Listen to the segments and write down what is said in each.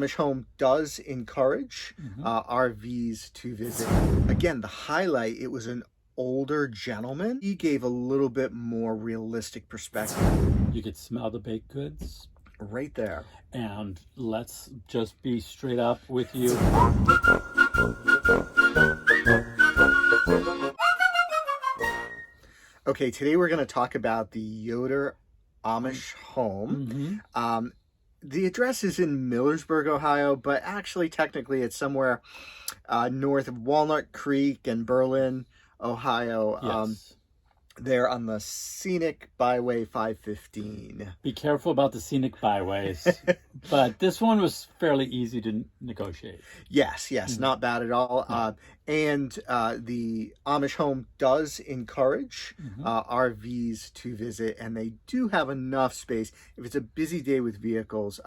Amish home does encourage RVs to visit. Again, the highlight, it was an older gentleman. He gave a little bit more realistic perspective. You could smell the baked goods. Right there. And let's just be straight up with you. Okay, today we're going to talk about the Yoder Amish home. The address is in Millersburg, Ohio, but actually, technically, it's somewhere north of Walnut Creek and Berlin, Ohio. Yes. They're on the scenic byway 515. Be careful about the scenic byways. But this one was fairly easy to negotiate. Yes, not bad at all. No. And the Amish home does encourage RVs to visit, and they do have enough space. If it's a busy day with vehicles,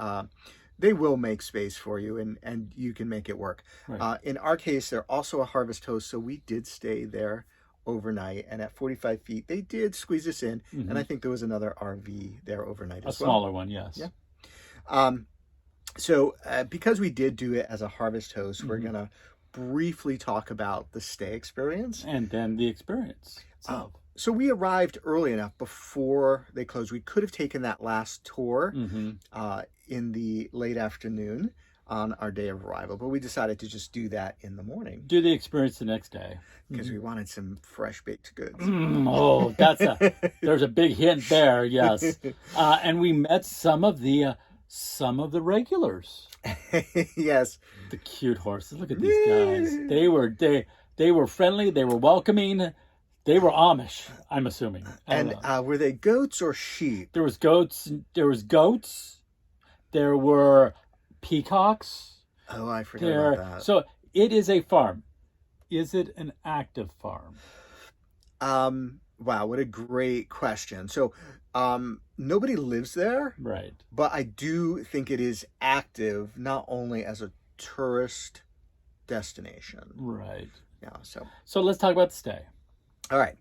they will make space for you, and you can make it work. Right. In our case, they're also a harvest host, so we did stay there overnight, and at 45 feet they did squeeze us in, and I think there was another RV there overnight as well. A smaller one, yes. Yeah. So because we did do it as a harvest host, we're gonna briefly talk about the stay experience and then the experience itself. So we arrived early enough before they closed. We could have taken that last tour in the late afternoon on our day of arrival, but we decided to just do that in the morning. Do the experience the next day. Because we wanted some fresh baked goods. Oh, there's a big hint there, yes. And we met some of the regulars. Yes. The cute horses. Look at these guys. They were friendly, they were welcoming. They were Amish, I'm assuming. And were they goats or sheep? There was goats. There were peacocks. Oh, I forgot about that. So it is a farm. Is it an active farm? Wow, what a great question. So nobody lives there. Right. But I do think it is active, not only as a tourist destination. Right. Yeah. So let's talk about the stay. All right.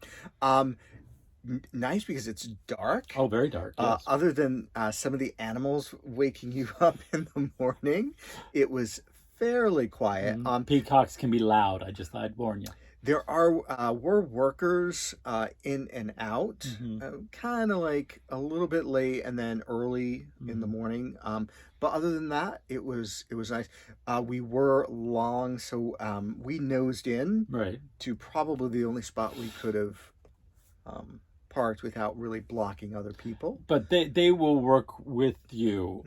Nice because it's dark. Oh, very dark. Yes. Other than some of the animals waking you up in the morning, it was fairly quiet. Peacocks can be loud. I'd warn you. There were workers in and out, kind of like a little bit late and then early in the morning. But other than that, it was nice. We were long, so we nosed in to probably the only spot we could have parked without really blocking other people. But they will work with you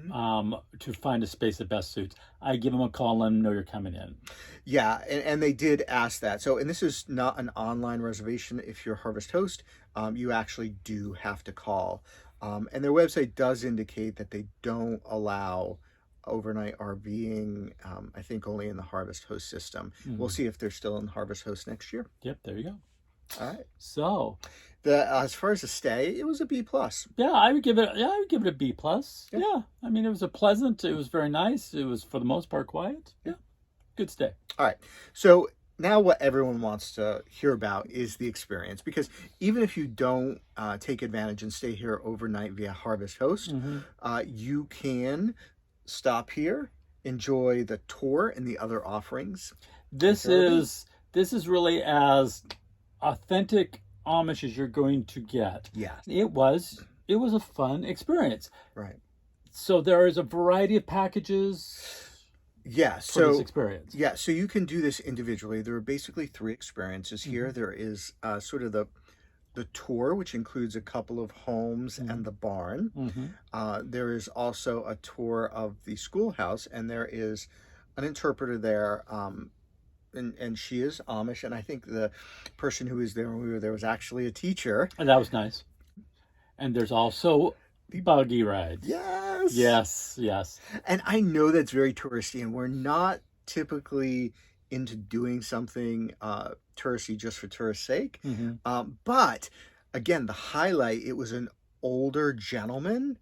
to find a space that best suits. I give them a call and let them know you're coming in. Yeah, and they did ask that. So, and this is not an online reservation. If you're a harvest host, you actually do have to call. And their website does indicate that they don't allow overnight RVing, I think only in the harvest host system. We'll see if they're still in harvest host next year. Yep, there you go. All right. So, as far as the stay, it was a B+. Yeah, I would give it a B+. Yeah. I mean, it was very nice. It was for the most part quiet. Yeah. Good stay. All right. So now what everyone wants to hear about is the experience, because even if you don't take advantage and stay here overnight via Harvest Host, you can stop here, enjoy the tour and the other offerings. This is really as authentic Amish as you're going to get. Yeah. It was a fun experience. Right. So there is a variety of packages. Yeah, for this experience. Yeah, so you can do this individually. There are basically 3 experiences here. There is sort of the tour, which includes a couple of homes and the barn. There is also a tour of the schoolhouse, and there is an interpreter there, and she is Amish, and I think the person who was there when we were there was actually a teacher. And that was nice. And there's also buggy rides. Yes. And I know that's very touristy, and we're not typically into doing something touristy just for tourist's sake. But again, the highlight, it was an older gentleman.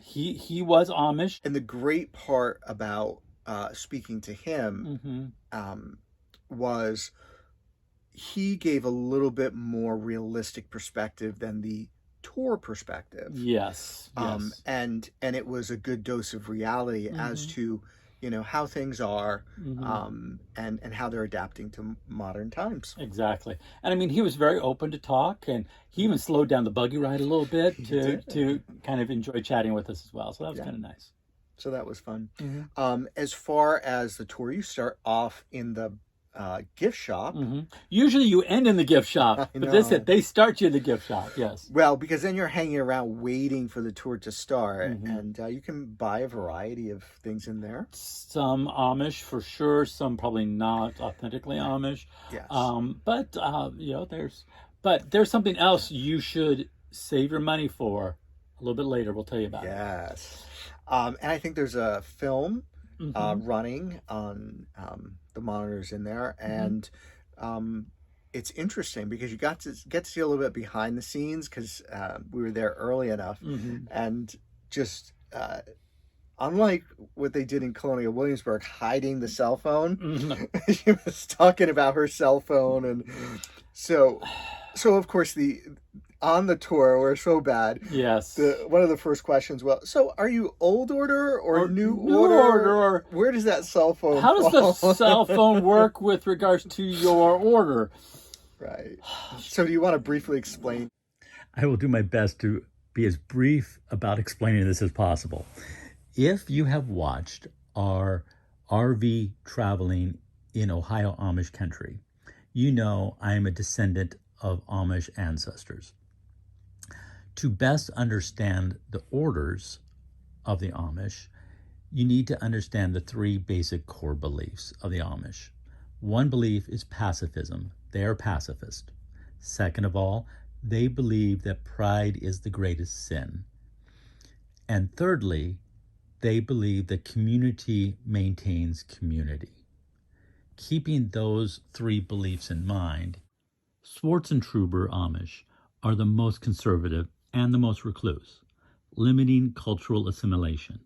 He was Amish. And the great part about speaking to him was he gave a little bit more realistic perspective than the tour perspective. Yes. And it was a good dose of reality as to you know, how things are, Mm-hmm. and how they're adapting to modern times. Exactly. And I mean, he was very open to talk, and he even slowed down the buggy ride a little bit He to did. kind of enjoy chatting with us as well. So that was Yeah. kind of nice. So that was fun. Mm-hmm. As far as the tour, you start off in the gift shop. Mm-hmm. Usually you end in the gift shop, I but know. they start you in the gift shop. Yes. Well, because then you're hanging around waiting for the tour to start, Mm-hmm. and you can buy a variety of things in there. Some Amish for sure, some probably not authentically Amish. Yes. But you know, there's something else you should save your money for a little bit later. We'll tell you about it. Yes. And I think there's a film Mm-hmm. running on the monitors in there, Mm-hmm. and it's interesting because you get to see a little bit behind the scenes because we were there early enough, Mm-hmm. and just unlike what they did in Colonial Williamsburg, hiding the cell phone, Mm-hmm. she was talking about her cell phone, and so of course the on the tour we're so bad. Yes. One of the first questions, well, so are you old order or new New order? order. Where does that cell phone How does the fall? cell phone work with regards to your order? Right. So do you want to briefly explain? I will do my best to be as brief about explaining this as possible. If you have watched our RV traveling in Ohio Amish country, you know I am a descendant of Amish ancestors. To best understand the orders of the Amish, you need to understand the three basic core beliefs of the Amish. One belief is pacifism. They are pacifist. Second of all, they believe that pride is the greatest sin. And thirdly, they believe that community maintains community. Keeping those three beliefs in mind, Schwarzentruber Amish are the most conservative and the most recluse, limiting cultural assimilation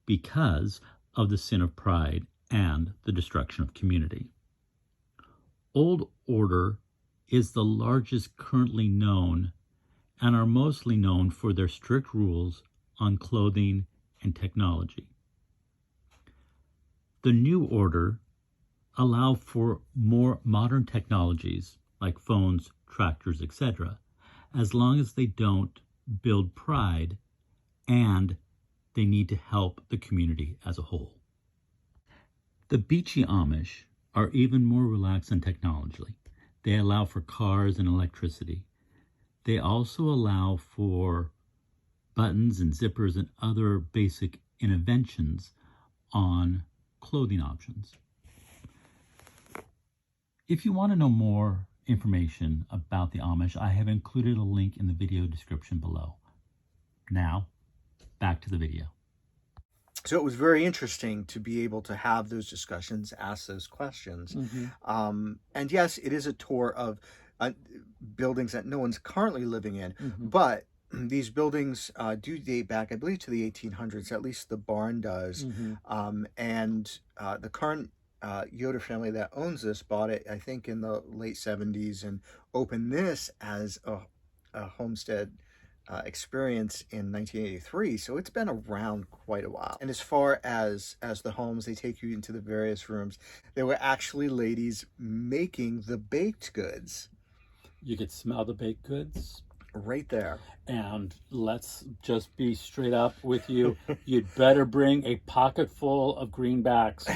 because of the sin of pride and the destruction of community. Old Order is the largest currently known and are mostly known for their strict rules on clothing and technology. The New Order allow for more modern technologies like phones, tractors, etc., as long as they don't build pride and they need to help the community as a whole. The Beachy Amish are even more relaxed on technology. They allow for cars and electricity. They also allow for buttons and zippers and other basic interventions on clothing options. If you want to know more information about the Amish, I have included a link in the video description below. Now, back to the video. So it was very interesting to be able to have those discussions, ask those questions. And yes, it is a tour of buildings that no one's currently living in, but these buildings do date back, I believe, to the 1800s, at least the barn does. And the current Yoder family that owns this bought it, I think, in the late 70s and opened this as a homestead experience in 1983, so it's been around quite a while. And as far as the homes, they take you into the various rooms. There were actually ladies making the baked goods. You could smell the baked goods right there. And let's just be straight up with you. You'd better bring a pocket full of greenbacks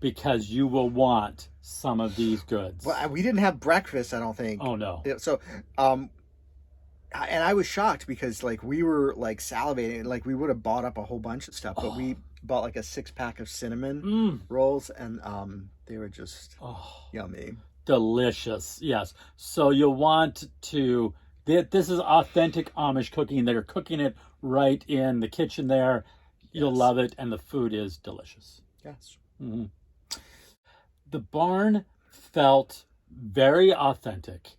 because you will want some of these goods. Well, we didn't have breakfast, I don't think. Oh no. So and I was shocked because like we were like salivating, like we would have bought up a whole bunch of stuff, but we bought like a 6-pack of cinnamon rolls, and they were just yummy, delicious. Yes, so you'll want to. This is authentic Amish cooking. They're cooking it right in the kitchen there. You'll love it, and the food is delicious. Yes. The barn felt very authentic.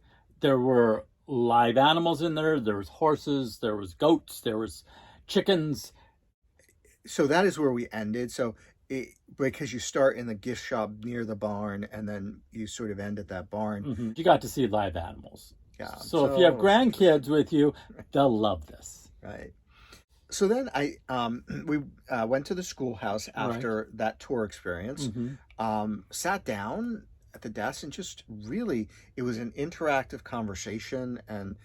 There were live animals in there. There was horses, there was goats, there was chickens. So that is where we ended. So because you start in the gift shop near the barn and then you sort of end at that barn. You got to see live animals. Yeah. So if you have grandkids with you, they'll love this. Right. So then we went to the schoolhouse after that tour experience, sat down at the desk, and just really, it was an interactive conversation, and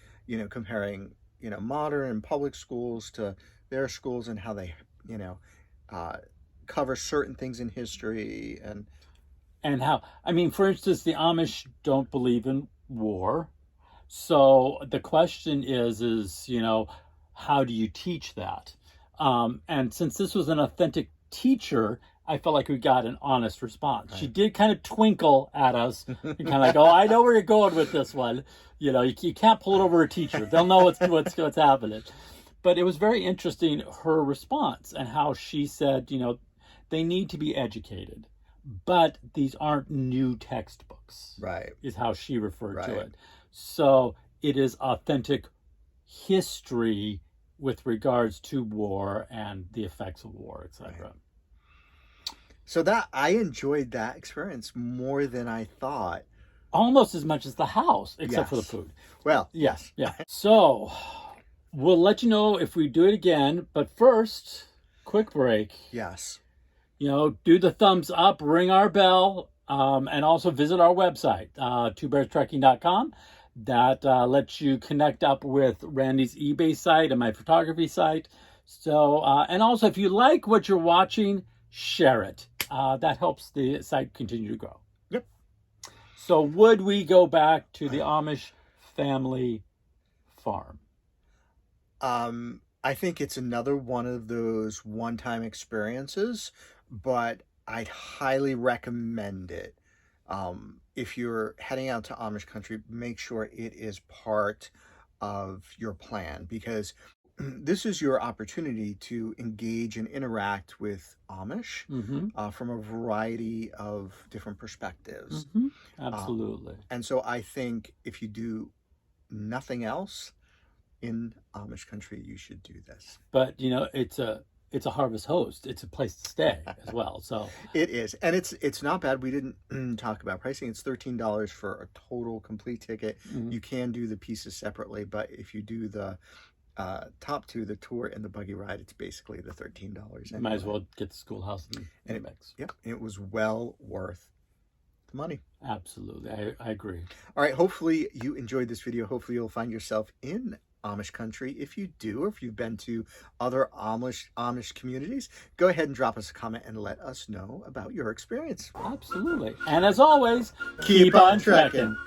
comparing modern and public schools to their schools, and how they cover certain things in history, And how, I mean, for instance, the Amish don't believe in war. So the question is, how do you teach that? And since this was an authentic teacher, I felt like we got an honest response. Right. She did kind of twinkle at us, and kind of like, "Oh, I know where you're going with this one." You can't pull it over a teacher; they'll know what's happening. But it was very interesting, her response, and how she said, they need to be educated, but these aren't new textbooks. Right, is how she referred to it. So it is authentic history with regards to war and the effects of war, etc. Right. So that I enjoyed that experience more than I thought. Almost as much as the house, except for the food. Well, yes. Yeah. So we'll let you know if we do it again. But first, quick break. Yes. Do the thumbs up, ring our bell, and also visit our website, twobearstrekking.com. That lets you connect up with Randy's eBay site and my photography site. So, and also, if you like what you're watching, share it. That helps the site continue to grow. Yep. So, would we go back to the Amish family farm? I think it's another one of those one-time experiences, but I'd highly recommend it. If you're heading out to Amish country, make sure it is part of your plan, because this is your opportunity to engage and interact with Amish from a variety of different perspectives. Absolutely. And so I think if you do nothing else in Amish country, you should do this. But, it's a harvest host. It's a place to stay as well. So it is, and it's not bad. We didn't talk about pricing. It's $13 for a total complete ticket. You can do the pieces separately, but if you do the top two, the tour and the buggy ride, it's basically the $13. Anyway. Might as well get the schoolhouse in the mix. Yep, it was well worth the money. Absolutely, I agree. All right, hopefully you enjoyed this video. Hopefully you'll find yourself in Amish country. If you do, or if you've been to other Amish communities, go ahead and drop us a comment and let us know about your experience. Absolutely. And as always, keep on trekking.